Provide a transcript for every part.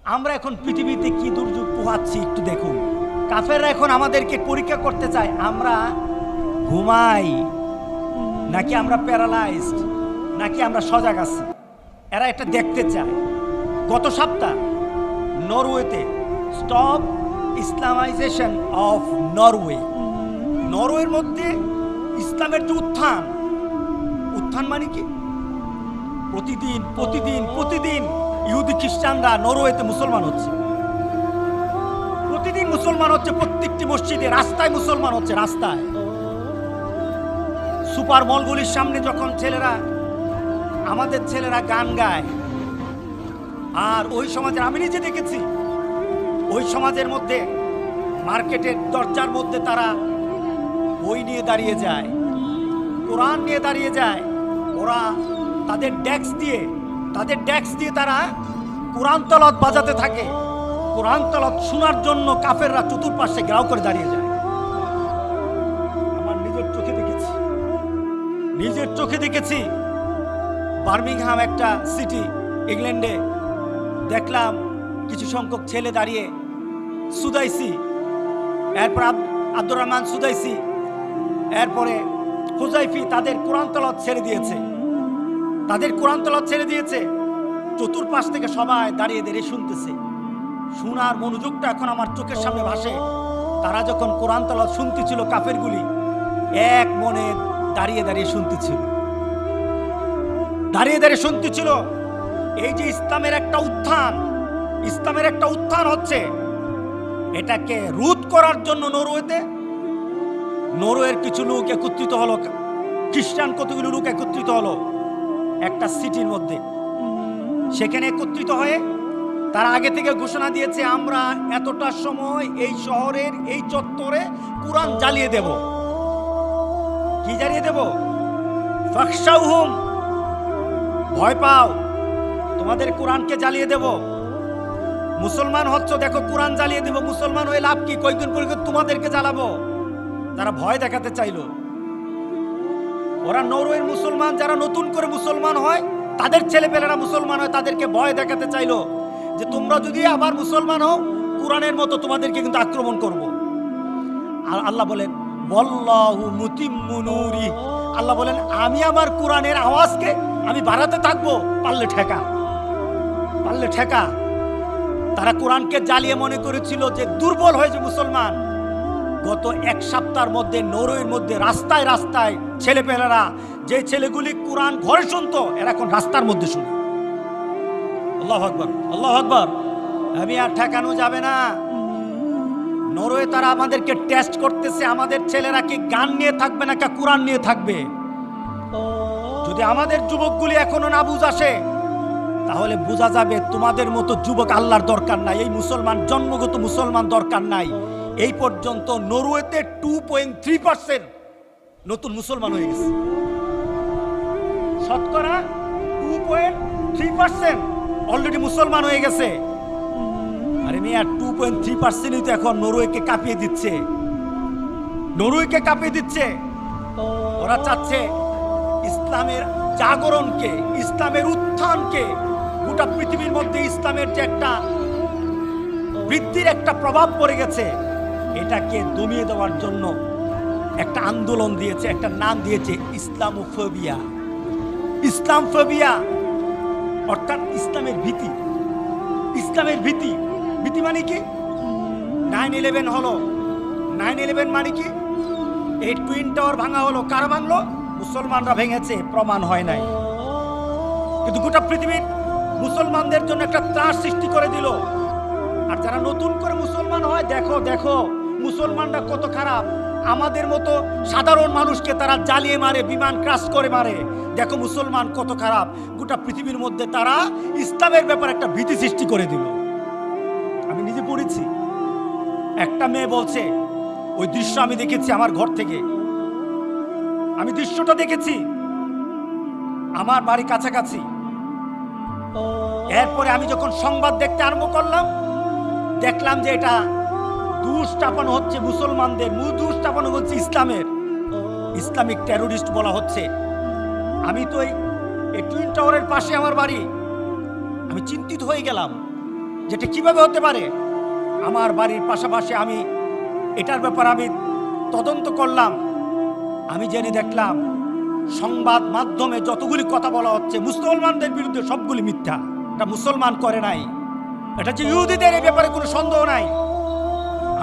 আমরা এখন পৃথিবীতে কি দুর্যোগ পোহাচ্ছি একটু দেখুন। কাফেররা এখন আমাদেরকে পরীক্ষা করতে চায় আমরা ঘুমাই নাকি আমরা প্যারালাইজড, নাকি আমরা সজাগ আছি। এরা এটা দেখতে চায়। গত সপ্তাহ নরওয়েতে স্টপ ইসলামাইজেশন অফ নরওয়ে, নরওয়ের মধ্যে ইসলামের যে উত্থান, উত্থান মানে কি? প্রতিদিন প্রতিদিন প্রতিদিন ইহুদি খ্রিস্টানরা নরওয়েতে মুসলমান হচ্ছে, প্রতিদিন মুসলমান হচ্ছে, প্রত্যেকটি মসজিদে, রাস্তায় মুসলমান হচ্ছে, রাস্তায়। সুপার মলগুলির সামনে যখন ছেলেরা, আমাদের ছেলেরা গান গায়, আর ওই সমাজের, আমি নিজে দেখেছি, ওই সমাজের মধ্যে মার্কেটের দরজার মধ্যে তারা বই নিয়ে দাঁড়িয়ে যায়, কোরআন নিয়ে দাঁড়িয়ে যায়। ওরা তাদের ডেস্ক দিয়ে তারা কোরআন তেলাওয়াত বাজাতে থাকে। কোরআন তেলাওয়াত শোনার জন্য কাফেররা চতুর্পাশে ঘেরাও করে দাঁড়িয়ে যায়। আমার নিজের চোখে দেখেছি বার্মিংহাম একটা সিটি, ইংল্যান্ডে দেখলাম কিছু সংখ্যক ছেলে দাঁড়িয়ে, সুদাইসি, এরপর আব্দুর রহমান সুদাইসি, এরপরে হুজাইফি, তাদের কোরআন তেলাওয়াত ছেড়ে দিয়েছে। চতুর্পাশ থেকে সবাই দাঁড়িয়ে দাঁড়িয়ে শুনতেছে। শোনার মনোযোগটা এখন আমার চোখের সামনে ভাসে। তারা যখন কোরআন তেলাওয়াত শুনতেছিল, কাফেরগুলি এক মনে দাঁড়িয়ে দাঁড়িয়ে শুনতেছিল। এই যে ইসলামের একটা উত্থান হচ্ছে, এটাকে রোধ করার জন্য নরওয়ের কিছু লোক একত্রিত হলো, খ্রিস্টান কতগুলো লোক একত্রিত হলো একটা সিটির মধ্যে। সেখানে একত্রিত হয়ে তারা আগে থেকে ঘোষণা দিয়েছে, আমরা এতটার সময় এই শহরের এই চত্বরে কোরআন জ্বালিয়ে দেব। কি জ্বালিয়ে দেব? ফাখশাউহুম, ভয় পাও, তোমাদের কোরআনকে জ্বালিয়ে দেব। মুসলমান হচ্ছ, দেখো কোরআন জ্বালিয়ে দেব, মুসলমান হয়ে লাভ কি? কয়েকদিন পরে তোমাদেরকে জ্বালাবো। তারা ভয় দেখাতে চাইলো। ওরা নরওয়ের মুসলমান যারা নতুন করে মুসলমান হয়, তাদের ছেলেপেলেরা মুসলমান হয়, তাদেরকে ভয় দেখাতে চাইলো যে তোমরা যদি আবার মুসলমান হও, কোরআনের মতো তোমাদেরকে কিন্তু আক্রমণ করব। আর আল্লাহ বলেন, ওয়াল্লাহু মুতিম্মু নূরি, আল্লাহ বলেন আমি আমার কোরআনের আওয়াজকে আমি বাড়াতে থাকবো, পারলে ঠেকা। তারা কোরআনকে জ্বালিয়ে মনে করেছিল যে দুর্বল হয়েছে মুসলমান। গত এক সপ্তাহের মধ্যে নরওয়ের মধ্যে রাস্তায় রাস্তায় ছেলেপেলেরা, যে ছেলেগুলি কোরআন ঘরে শুনতো, এরা এখন রাস্তার মধ্যে শুনে। আল্লাহু আকবার, আল্লাহু আকবার। আমি আর ঠেকানো যাবে না। নরওয়ে তারা আমাদেরকে টেস্ট করতেছে, আমাদের ছেলেরা কি গান নিয়ে থাকবে না কোরআন নিয়ে থাকবে। যদি আমাদের যুবকগুলি এখনো না বুঝ আসে, তাহলে বোঝা যাবে তোমাদের মতো যুবক আল্লাহর দরকার নাই, এই মুসলমান, জন্মগত মুসলমান দরকার নাই। এই পর্যন্ত নরওয়েতে 2.3% নতুন মুসলমান হয়ে গেছে। শতকরা 2.3% অলরেডি মুসলমান হয়ে গেছে। আরে মিয়া, 2.3% তো এখন নরওয়েকে কাঁপিয়ে দিচ্ছে। ওরা চাচ্ছে ইসলামের জাগরণকে, ইসলামের উত্থানকে, গোটা পৃথিবীর মধ্যে ইসলামের যে একটা বৃদ্ধির একটা প্রভাব পড়ে গেছে, এটাকে দমিয়ে দেওয়ার জন্য একটা আন্দোলন দিয়েছে, একটা নাম দিয়েছে ইসলামফোবিয়া, অর্থাৎ ইসলামের ভীতি। ভীতি মানে কি? 9/11 হলো, 9/11 মানে কি? এই টুইন টাওয়ার ভাঙা হলো, কারা ভাঙলো? মুসলমানরা ভেঙেছে, প্রমাণ হয় নাই, কিন্তু গোটা পৃথিবীর মুসলমানদের জন্য একটা ত্রাস সৃষ্টি করে দিল। আর যারা নতুন করে মুসলমান হয়, দেখো মুসলমানরা কত খারাপ। আমাদের মতো সাধারণ মানুষকে তারা জ্বালিয়ে মারে, বিমান ক্রাশ করে মারে। দেখো মুসলমান কত খারাপ। গোটা পৃথিবীর মধ্যে তারা ইসলামের ব্যাপারে একটা ভীতি সৃষ্টি করে দিল। আমি নিজে পড়েছি, একটা মেয়ে বলছে, ওই দৃশ্য আমি দেখেছি আমার ঘর থেকে, আমি দৃশ্যটা দেখেছি, আমার বাড়ি কাছাকাছি। এরপরে আমি যখন সংবাদ দেখতে আরম্ভ করলাম, দেখলাম যে এটা দোষ চাপানো হচ্ছে মুসলমানদের, দোষ চাপানো হচ্ছে ইসলামিক টেরোরিস্ট বলা হচ্ছে। আমি তো এই টুইন টাওয়ারের পাশে আমার বাড়ি, আমি চিন্তিত হয়ে গেলাম যেটা কিভাবে হতে পারে। আমার বাড়ির পাশাপাশি আমি এটার ব্যাপারে আমি তদন্ত করলাম। আমি জেনে দেখলাম সংবাদ মাধ্যমে যতগুলি কথা বলা হচ্ছে মুসলমানদের বিরুদ্ধে সবগুলি মিথ্যা। এটা মুসলমান করে নাই, এটা যে ইহুদিদের এই ব্যাপারে কোনো সন্দেহ নাই।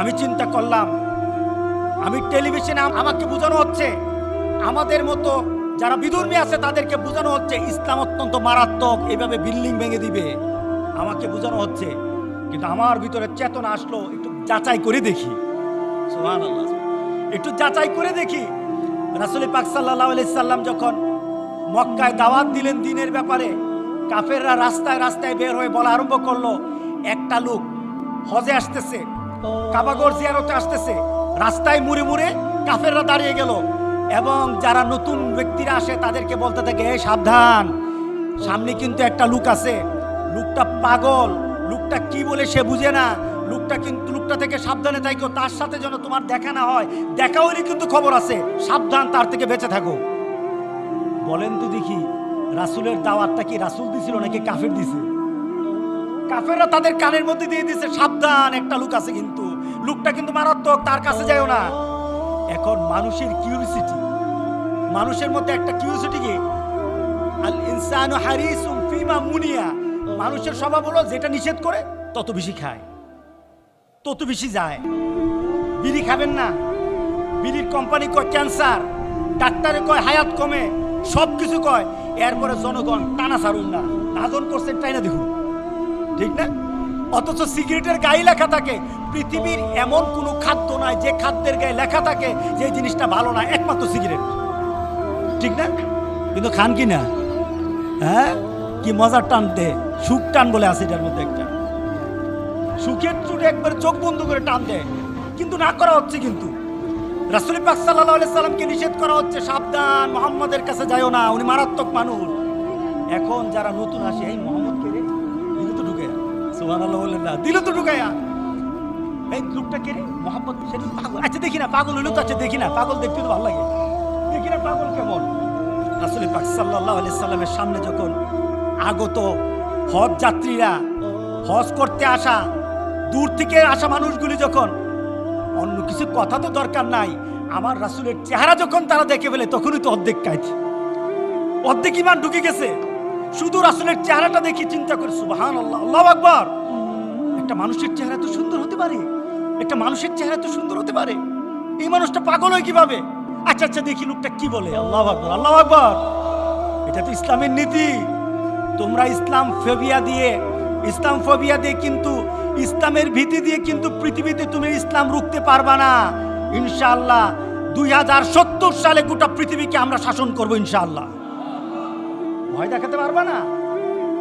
আমি চিন্তা করলাম, আমি টেলিভিশনে আমাকে বোঝানো হচ্ছে, আমাদের মতো যারা বিধর্মী আছে তাদেরকে বোঝানো হচ্ছে ইসলাম অত্যন্ত মারাত্মক, এইভাবে বিল্ডিং ভেঙে দিবে, আমাকে বোঝানো হচ্ছে। কিন্তু আমার ভিতরে চেতনা আসলো, একটু যাচাই করে দেখি। সুবহানাল্লাহ, একটু যাচাই করে দেখি। রাসূল পাক সাল্লাল্লাহু আলাইহি সাল্লাম যখন মক্কায় দাওয়াত দিলেন দ্বীনের ব্যাপারে, কাফেররা রাস্তায় রাস্তায় বের হয়ে বলা আরম্ভ করলো, একটা লোক হজে আসতেছে, কাবাগর জিয়ারতে আসতেছে, রাস্তায় মুড়ে মুড়ে কাফেররা দাঁড়িয়ে গেল এবং যারা নতুন ব্যক্তিরা আসে তাদেরকে বলতে থাকে, এই সাবধান, সামনে কিন্তু একটা লোক আছে, লোকটা পাগল, লোকটা কি বলে সে বুঝে না, লোকটা থেকে সাবধানে থাকো, তার সাথে যেন তোমার দেখা না হয়, দেখা হইলে কিন্তু খবর আছে, সাবধান, তার থেকে বেঁচে থাকো। বলেন তো দেখি, রাসূলের দাওয়াতটা কি রাসূল দিছিল নাকি কাফের দিছে? কাফেররা তাদের কানের মধ্যে দিয়ে দিছে, সাবধান, একটা লোক আছে, কিন্তু লোকটা কিন্তু মারাত্মক, তার কাছে যাও না। এখন মানুষের কিউরিসিটি, মানুষের মধ্যে একটা কিউরিসিটি কি, আল ইনসানু হারিসুম ফিমা মুনিয়া, মানুষের স্বভাব হলো যেটা নিষেধ করে তত বেশি খায়, তত বেশি যায়। বিড়ি খাবেন না, বিড়ির কোম্পানি কয় ক্যান্সার, ডাক্তারে কয় হায়াত কমে, সব কিছু কয়, এরপরে জনগণ টানা ছাড়ুন না, নাজন করছেন তাই না, দেখুন, ঠিক না? অথচ সিগারেটের গায়ে লেখা থাকে পৃথিবীর এমন কোনো খাদ্য নাই যে খাদ্যের গায়ে লেখা থাকে যে জিনিসটা ভালো না, একমাত্র সিগারেট, ঠিক না? কিন্তু খান কি না? হ্যাঁ, কি মজার টান দে, সুখ টান বলে আছে এটার মধ্যে একটা, সুখের চুটে একবার চোখ বন্ধ করে টান দেয়, কিন্তু না করা হচ্ছে। কিন্তু রাসূল পাক সাল্লাল্লাহু আলাইহি সাল্লামকে নিষেধ করা হচ্ছে, সাবধান, মুহাম্মাদের কাছে যাও না, উনি মারাত্মক মানুষ। এখন যারা নতুন আসে, এই মুহাম্মদ কে রে, দিল তো ঢুকায়া, সুবহানাল্লাহ বলেন না, দিল তো ঢুকায়া, এই লোকটা কে রে, মুহাম্মদ, সেটা পাগল, আচ্ছা দেখি না, পাগল হইলো তো, আচ্ছা দেখি না, পাগল দেখতে তো ভালো লাগে, দেখি না পাগল কেমন। রাসূল পাক সাল্লাল্লাহু আলাইহি সাল্লামের সামনে যখন আগত হজ যাত্রীরা, হজ করতে আসা দূর থেকে আসা মানুষগুলি, যখন অন্য কিছু কথা তো দরকার নাই, আমার রাসূলের চেহারা যখন তারা দেখে ফেলে, তখনই তো অর্ধেক কাজ, অর্ধেক ইমান ঢুকে গেছে। শুধু রাসূলের চেহারাটা দেখি চিন্তা করে, সুবহানাল্লাহ, আল্লাহু আকবার, একটা মানুষের চেহারা তো সুন্দর হতে পারে, একটা মানুষের চেহারা তো সুন্দর হতে পারে, এই মানুষটা পাগল হয় কিভাবে? আচ্ছা আচ্ছা দেখি লোকটা কি বলে, আল্লাহু আকবার, আল্লাহু আকবার, এটা তো ইসলামের নীতি। তোমরা ইসলাম ফোবিয়া দিয়ে কিন্তু ইসলামের ভীতি দিয়ে কিন্তু পৃথিবীতে তুমি ইসলাম রুখতে পারবা না। ইনশাআল্লাহ 2070 সালে গোটা পৃথিবীকে আমরা শাসন করব ইনশাআল্লাহ। ভয় দেখাতে পারবা না।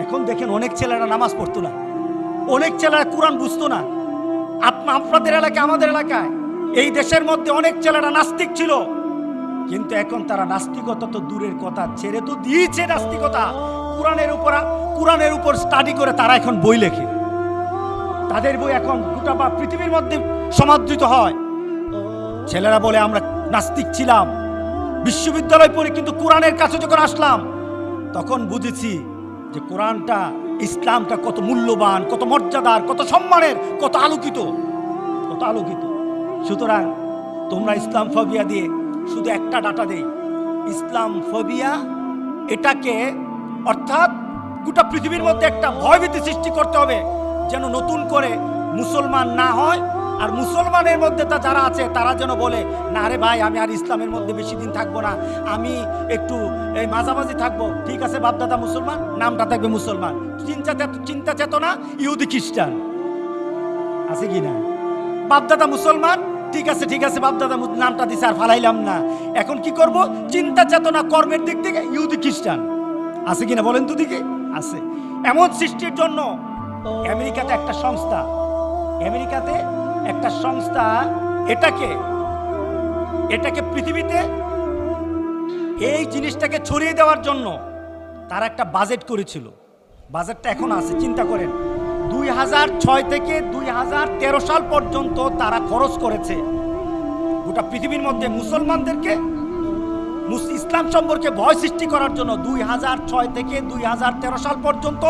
এখন দেখেন অনেক ছেলেরা নামাজ পড়তো না, অনেক ছেলেরা কোরআন বুঝতো না। আপনাদের এলাকায়, আমাদের এলাকায়, এই দেশের মধ্যে অনেক ছেলেরা নাস্তিক ছিল, কিন্তু এখন তারা নাস্তিকতা তো দূরের কথা, ছেড়ে তো দিয়েছে নাস্তিকতা। কোরআনের উপর স্টাডি করে তারা এখন বই লেখে, তাদের বই এখন গোটা পৃথিবীর মধ্যে সমাদৃত হয়। ছেলেরা বলে আমরা নাস্তিক ছিলাম, বিশ্ববিদ্যালয় পড়ে, কিন্তু কোরআনের কাছে যখন আসলাম তখন বুঝেছি যে কোরআনটা, ইসলামটা কত মূল্যবান, কত মর্যাদার, কত সম্মানের, কত আলোকিত। সুতরাং তোমরা ইসলাম ফোবিয়া দিয়ে শুধু একটা ডাটা দেই, ইসলাম ফোবিয়া, এটাকে অর্থাৎ গোটা পৃথিবীর মধ্যে একটা ভয়ভীতি সৃষ্টি করতে হবে, যেন নতুন করে মুসলমান না হয়, আর মুসলমানের মধ্যে তা যারা আছে তারা যেন বলে, না রে ভাই, আমি আর ইসলামের মধ্যে বেশি দিন থাকবো না, আমি একটু এই মাঝামাঝি থাকবো, ঠিক আছে, বাপদাদা মুসলমান, নামটা থাকবে মুসলমান, চিন্তা চেতনা ইহুদি খ্রিস্টান আছে কি না, বাপদাদা মুসলমান, ঠিক আছে, বাপদাদা নামটা দিছে আর ফালাইলাম না, এখন কি করব, চিন্তা চেতনা কর্মের দিক থেকে ইহুদি খ্রিস্টান আছে কিনা বলেন তো দিকে আছে। এমন সৃষ্টির জন্য আমেরিকাতে একটা সংস্থা এটাকে পৃথিবীতে এই জিনিসটাকে ছড়িয়ে দেওয়ার জন্য তারা একটা বাজেট করেছিল। বাজেটটা এখন আছে, চিন্তা করেন, 2006 থেকে 2013 সাল পর্যন্ত তারা খরচ করেছে গোটা পৃথিবীর মধ্যে মুসলমানদেরকে ইসলাম সম্পর্কে ভয় সৃষ্টি করার জন্য। 2006 থেকে 2013 সাল পর্যন্ত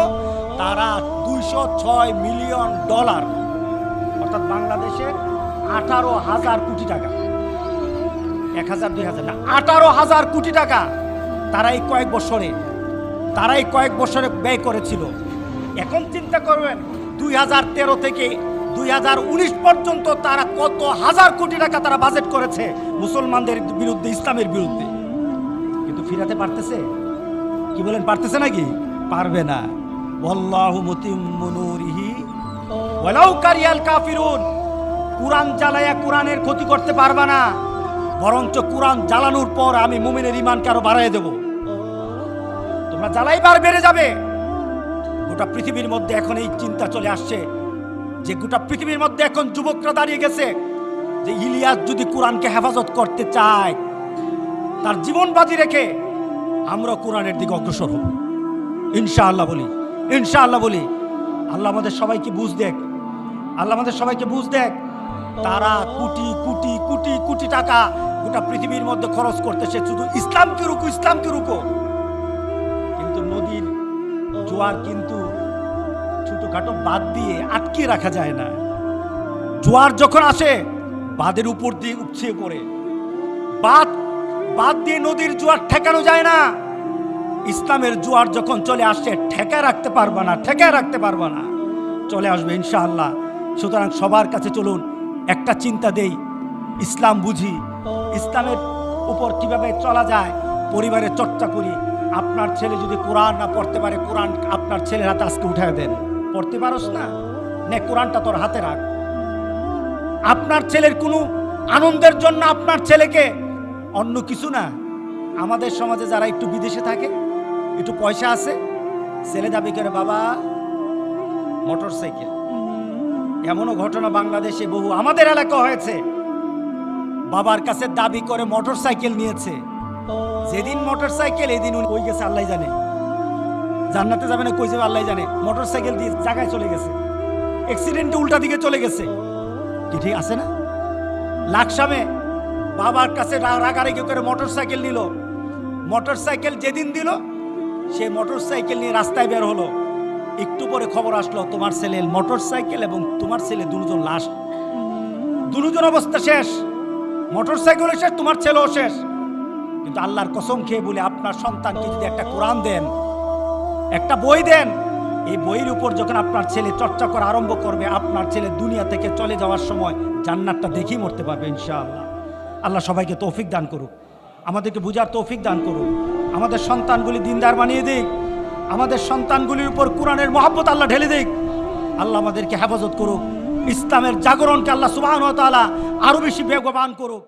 তারা 206 মিলিয়ন ডলার, অর্থাৎ বাংলাদেশে 18,000 কোটি টাকা, 1,000 2,000 না, 18,000 কোটি টাকা তারা এই কয়েক বছরে ব্যয় করেছিল। এখন চিন্তা করবেন 2013 থেকে 2019 পর্যন্ত তারা কত হাজার কোটি টাকা তারা বাজেট করেছে মুসলমানদের বিরুদ্ধে, ইসলামের বিরুদ্ধে, কিন্তু ফিরাতে পারতেছে? কি বলেন, পারতেছে নাকি? পারবে না। ওয়াল্লাহু মুতিম্মু নূরিহি ওয়ালাউ কারিয়াল কাফিরুন। কুরআন জ্বালায়া কুরআনের ক্ষতি করতে পারবে না, বরঞ্চ কুরআন জ্বালানোর পর আমি মুমিনের ঈমানকে আরো বাড়ায় দেব। তোমরা জ্বালাইবার বেড়ে যাবে। গোটা পৃথিবীর মধ্যে এখন এই চিন্তা চলে আসছে যে গোটা পৃথিবীর মধ্যে এখন যুবকরা দাঁড়িয়ে গেছে যে ইলিয়াস যদি কোরআনকে হেফাজত করতে চায়, তার জীবন বাজি রেখে আমরা কোরআনের দিকে অগ্রসর হব ইনশাআল্লাহ বলি, ইনশাআল্লাহ বলি। আল্লাহ আমাদের সবাইকে বুঝ দেখ, আল্লাহ আমাদের সবাইকে বুঝ দেখ। তারা কোটি কোটি কোটি কোটি টাকা গোটা পৃথিবীর মধ্যে খরচ করতেছে শুধু ইসলামকে রুকো, ইসলামকে রুকো। কিন্তু নদীর জোয়ার কিন্তু ছোটখাটো বাঁধ দিয়ে আটকে রাখা যায় না। জোয়ার যখন আসে বাঁধের উপর দিয়ে উপচে পড়ে, বাঁধ দিয়ে নদীর জোয়ার ঠেকানো যায় না। ইসলামের জোয়ার যখন চলে আসে ঠেকায় রাখতে পারবে না, ঠেকায় রাখতে পারবে না, চলে আসবে ইনশাআল্লাহ। সুতরাং সবার কাছে চলুন একটা চিন্তা দেই, ইসলাম বুঝি, ইসলামের উপর কিভাবে চলা যায় পরিবারে চর্চা করি। আপনার ছেলে যদি কোরআন না পড়তে পারে, কোরআন আপনার ছেলের হাতে আজকে উঠায় দেন। পড়তে পারোস না, নে কোরআনটা তোর হাতে রাখ। আপনার ছেলের কোনো আনন্দের জন্য আপনার ছেলেকে অন্য কিছু না। আমাদের সমাজে যারা একটু বিদেশে থাকে, একটু পয়সা আছে, ছেলে দাবি করে বাবা মোটর সাইকেল। এমনও ঘটনা বাংলাদেশে বহু আমাদের এলাকা হয়েছে, বাবার কাছে দাবি করে মোটর সাইকেল নিয়েছে। যেদিন মোটর সাইকেল এদিন কই গেছে আল্লাহ জানে, জান্নাতে যাবে না কই যাবে আল্লাহ জানে। মোটর সাইকেল দিয়ে জায়গায় চলে গেছে, অ্যাক্সিডেন্টে উল্টা দিকে চলে গেছে। কি ঠিক আছে না? লাকসামে বাবার কাছে রাগারাগি করে মোটর সাইকেল নিল। মোটর সাইকেল যেদিন দিল, সে মোটর সাইকেল নিয়ে রাস্তায় বের হলো। একটু পরে খবর আসলো তোমার ছেলে মোটর সাইকেল এবং তোমার ছেলে দুজন লাশ, দুজন অবস্থা শেষ। মোটর সাইকেলও শেষ, তোমার ছেলেও শেষ। কিন্তু আল্লাহর কসম খেয়ে বলে আপনার সন্তানকে যদি একটা কোরআন দেন, একটা বই দেন, এই বইয়ের উপর যখন আপনার ছেলে চর্চা করা আরম্ভ করবে, আপনার ছেলে দুনিয়া থেকে চলে যাওয়ার সময় জান্নাতটা দেখেই মরতে পারবে ইনশাআল্লাহ। আল্লাহ সবাইকে তৌফিক দান করুক, আমাদেরকে বুঝার তৌফিক দান করুক, আমাদের সন্তানগুলি দিনদার বানিয়ে দিক, আমাদের সন্তানগুলির উপর কোরআনের মহব্বত আল্লাহ ঢেলে দিক। আল্লাহ আমাদেরকে হেফাজত করুক, ইসলামের জাগরণকে আল্লাহ সুবহানাহু ওয়া তাআলা আরো বেশি বেগবান করুক।